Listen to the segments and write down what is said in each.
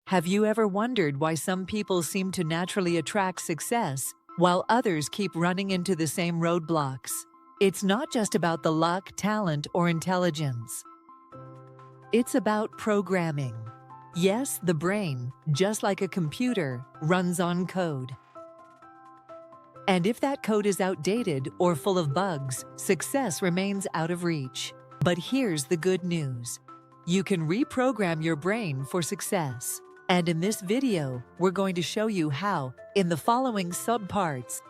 Have you ever wondered why some people seem to naturally attract success while others keep running into the same roadblocks? It's not just about the luck, talent, or intelligence. It's about programming. Yes, the brain, just like a computer, runs on code. And if that code is outdated or full of bugs, success remains out of reach. But here's the good news. You can reprogram your brain for success. And in this video, we're going to show you how, in the following subparts.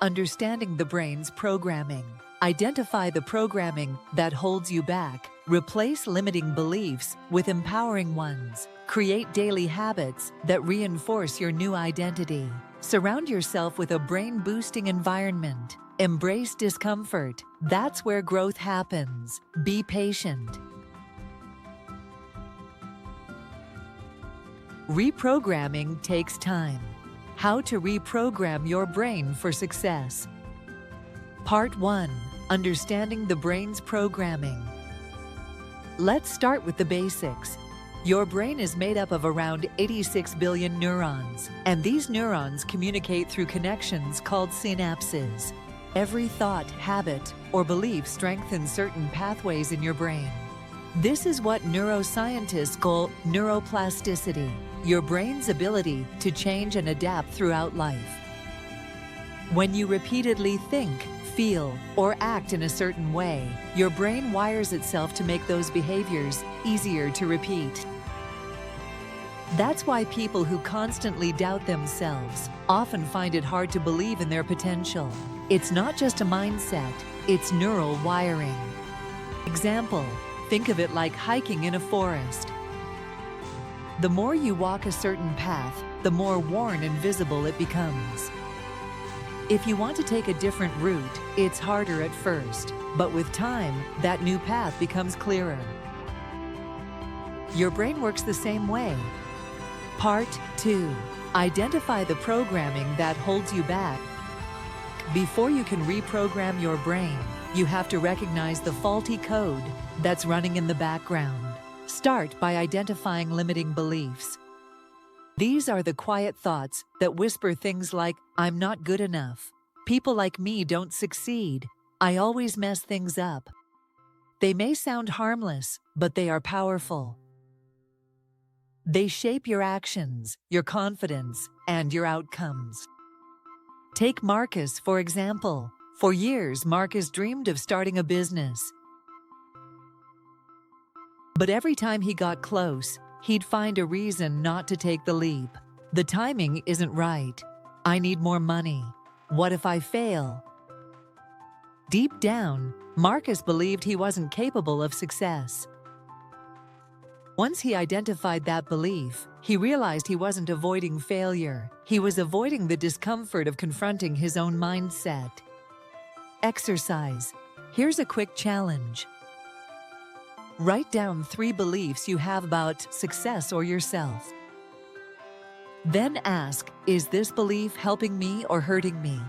Understanding the brain's programming. Identify the programming that holds you back. Replace limiting beliefs with empowering ones. Create daily habits that reinforce your new identity. Surround yourself with a brain-boosting environment. Embrace discomfort. That's where growth happens. Be patient. Reprogramming takes time. How to reprogram your brain for success. Part 1. Understanding the brain's programming. Let's start with the basics. Your brain is made up of around 86 billion neurons, and these neurons communicate through connections called synapses. Every thought, habit, or belief strengthens certain pathways in your brain. This is what neuroscientists call neuroplasticity, your brain's ability to change and adapt throughout life. When you repeatedly think, feel, or act in a certain way, your brain wires itself to make those behaviors easier to repeat. That's why people who constantly doubt themselves often find it hard to believe in their potential. It's not just a mindset, it's neural wiring. Example, think of it like hiking in a forest. The more you walk a certain path, the more worn and visible it becomes. If you want to take a different route, it's harder at first, but with time, that new path becomes clearer. Your brain works the same way. Part 2. Identify the programming that holds you back. Before you can reprogram your brain, you have to recognize the faulty code that's running in the background. Start by identifying limiting beliefs. These are the quiet thoughts that whisper things like, I'm not good enough. People like me don't succeed. I always mess things up. They may sound harmless, but they are powerful. They shape your actions, your confidence, and your outcomes. Take Marcus, for example. For years, Marcus dreamed of starting a business. But every time he got close, he'd find a reason not to take the leap. The timing isn't right. I need more money. What if I fail? Deep down, Marcus believed he wasn't capable of success. Once he identified that belief, he realized he wasn't avoiding failure. He was avoiding the discomfort of confronting his own mindset. Exercise. Here's a quick challenge. Write down 3 beliefs you have about success or yourself. Then ask, is this belief helping me or hurting me?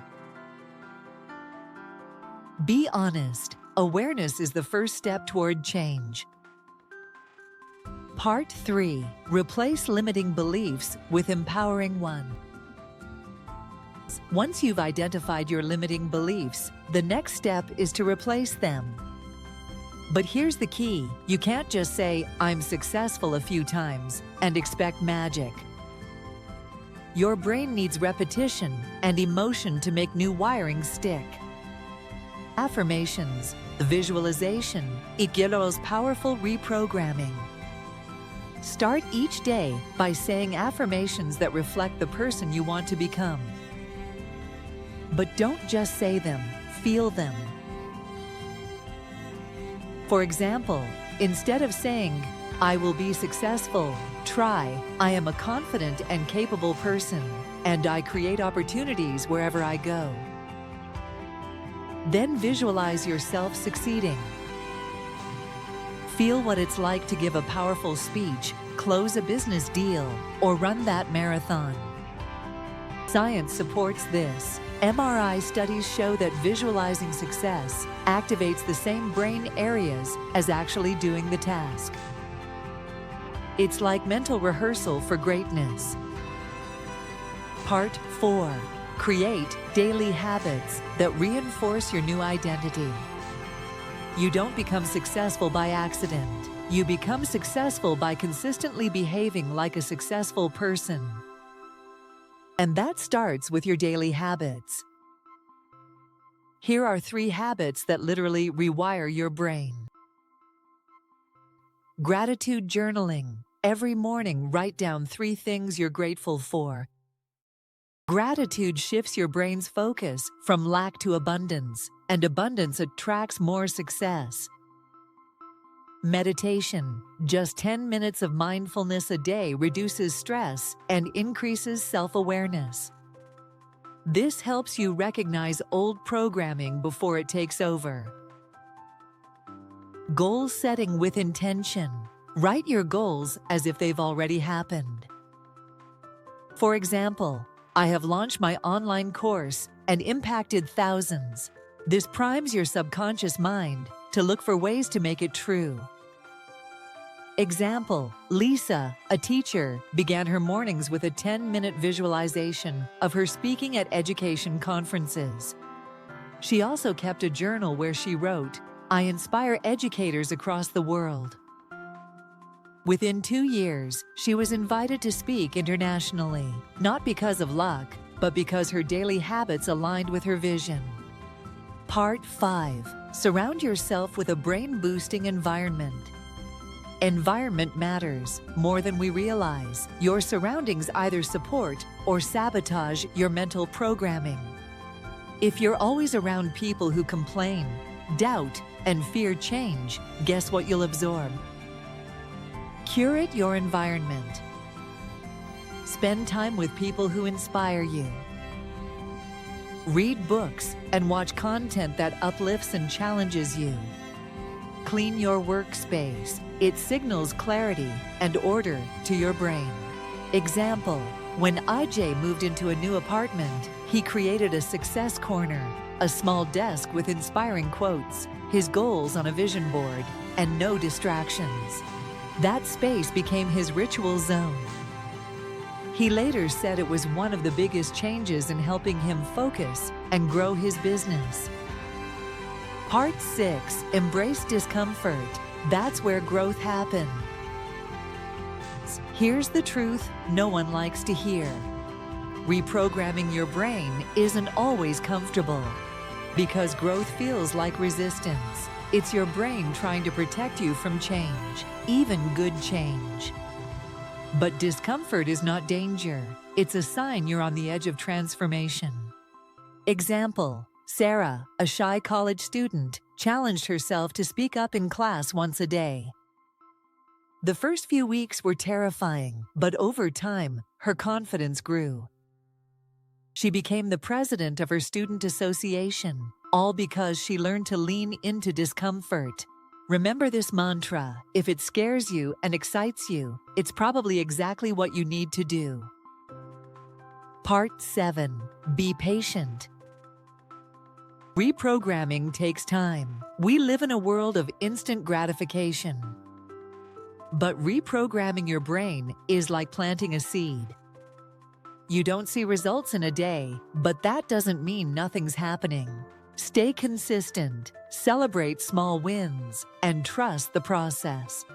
Be honest. Awareness is the first step toward change. Part 3. Replace limiting beliefs with empowering ones. Once you've identified your limiting beliefs, the next step is to replace them. But here's the key. You can't just say, I'm successful a few times, and expect magic. Your brain needs repetition and emotion to make new wiring stick. Affirmations, the visualization, Ikiro's powerful reprogramming. Start each day by saying affirmations that reflect the person you want to become. But don't just say them, feel them. For example, instead of saying, I will be successful, try, I am a confident and capable person, and I create opportunities wherever I go. Then visualize yourself succeeding. Feel what it's like to give a powerful speech, close a business deal, or run that marathon. Science supports this. MRI studies show that visualizing success activates the same brain areas as actually doing the task. It's like mental rehearsal for greatness. Part 4. Create daily habits that reinforce your new identity. You don't become successful by accident. You become successful by consistently behaving like a successful person. And that starts with your daily habits. Here are 3 habits that literally rewire your brain. Gratitude journaling. Every morning, write down 3 things you're grateful for. Gratitude shifts your brain's focus from lack to abundance, and abundance attracts more success. Meditation. Just 10 minutes of mindfulness a day reduces stress and increases self-awareness. This helps you recognize old programming before it takes over. Goal setting with intention. Write your goals as if they've already happened. For example, I have launched my online course and impacted thousands. This primes your subconscious mind to look for ways to make it true. Example, Lisa, a teacher, began her mornings with a 10-minute visualization of her speaking at education conferences. She also kept a journal where she wrote, "I inspire educators across the world." Within 2 years, she was invited to speak internationally, not because of luck, but because her daily habits aligned with her vision. Part 5. Surround yourself with a brain-boosting environment. Environment matters more than we realize. Your surroundings either support or sabotage your mental programming. If you're always around people who complain, doubt, and fear change, guess what you'll absorb? Curate your environment. Spend time with people who inspire you. Read books and watch content that uplifts and challenges you. Clean your workspace. It signals clarity and order to your brain. Example, when IJ moved into a new apartment, he created a success corner, a small desk with inspiring quotes, his goals on a vision board, and no distractions. That space became his ritual zone. He later said it was one of the biggest changes in helping him focus and grow his business. Part 6. Embrace discomfort. That's where growth happens. Here's the truth no one likes to hear. Reprogramming your brain isn't always comfortable. Because growth feels like resistance. It's your brain trying to protect you from change, even good change. But discomfort is not danger. It's a sign you're on the edge of transformation. Example, Sarah, a shy college student, challenged herself to speak up in class once a day. The first few weeks were terrifying, but over time, her confidence grew. She became the president of her student association, all because she learned to lean into discomfort. Remember this mantra: if it scares you and excites you, it's probably exactly what you need to do. Part 7. Be patient. Reprogramming takes time. We live in a world of instant gratification. But reprogramming your brain is like planting a seed. You don't see results in a day, but that doesn't mean nothing's happening. Stay consistent, celebrate small wins, and trust the process.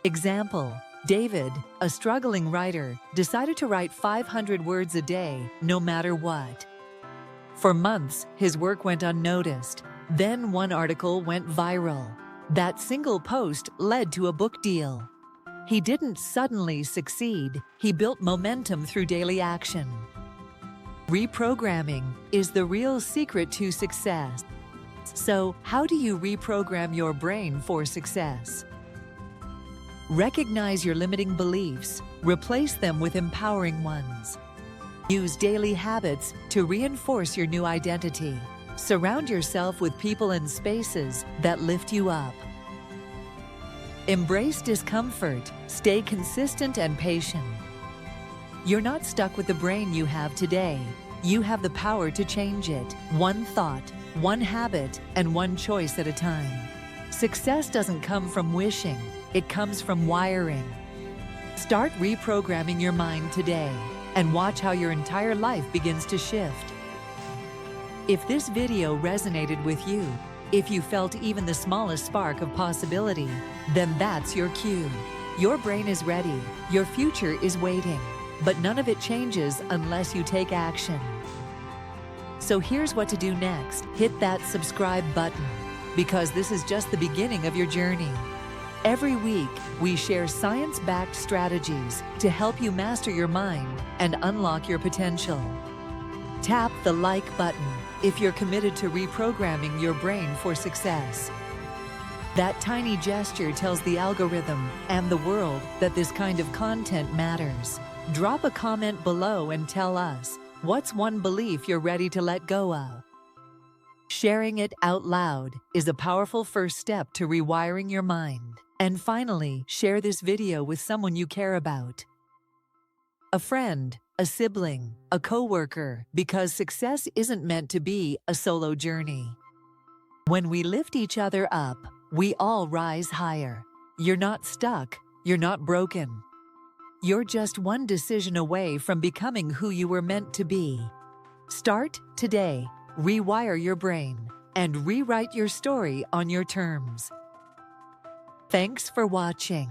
Example, David, a struggling writer, decided to write 500 words a day, no matter what. For months, his work went unnoticed. Then one article went viral. That single post led to a book deal. He didn't suddenly succeed. He built momentum through daily action. Reprogramming is the real secret to success. So, how do you reprogram your brain for success? Recognize your limiting beliefs. Replace them with empowering ones. Use daily habits to reinforce your new identity. Surround yourself with people and spaces that lift you up. Embrace discomfort. Stay consistent and patient. You're not stuck with the brain you have today. You have the power to change it, one thought, one habit, and one choice at a time. Success doesn't come from wishing. It comes from wiring. Start reprogramming your mind today and watch how your entire life begins to shift. If this video resonated with you, if you felt even the smallest spark of possibility, then that's your cue. Your brain is ready, your future is waiting, but none of it changes unless you take action. So here's what to do next. Hit that subscribe button, because this is just the beginning of your journey. Every week, we share science-backed strategies to help you master your mind and unlock your potential. Tap the like button if you're committed to reprogramming your brain for success. That tiny gesture tells the algorithm and the world that this kind of content matters. Drop a comment below and tell us, what's one belief you're ready to let go of? Sharing it out loud is a powerful first step to rewiring your mind. And finally, share this video with someone you care about. A friend, a sibling, a coworker, because success isn't meant to be a solo journey. When we lift each other up, we all rise higher. You're not stuck. You're not broken. You're just one decision away from becoming who you were meant to be. Start today. Rewire your brain and rewrite your story on your terms. Thanks for watching.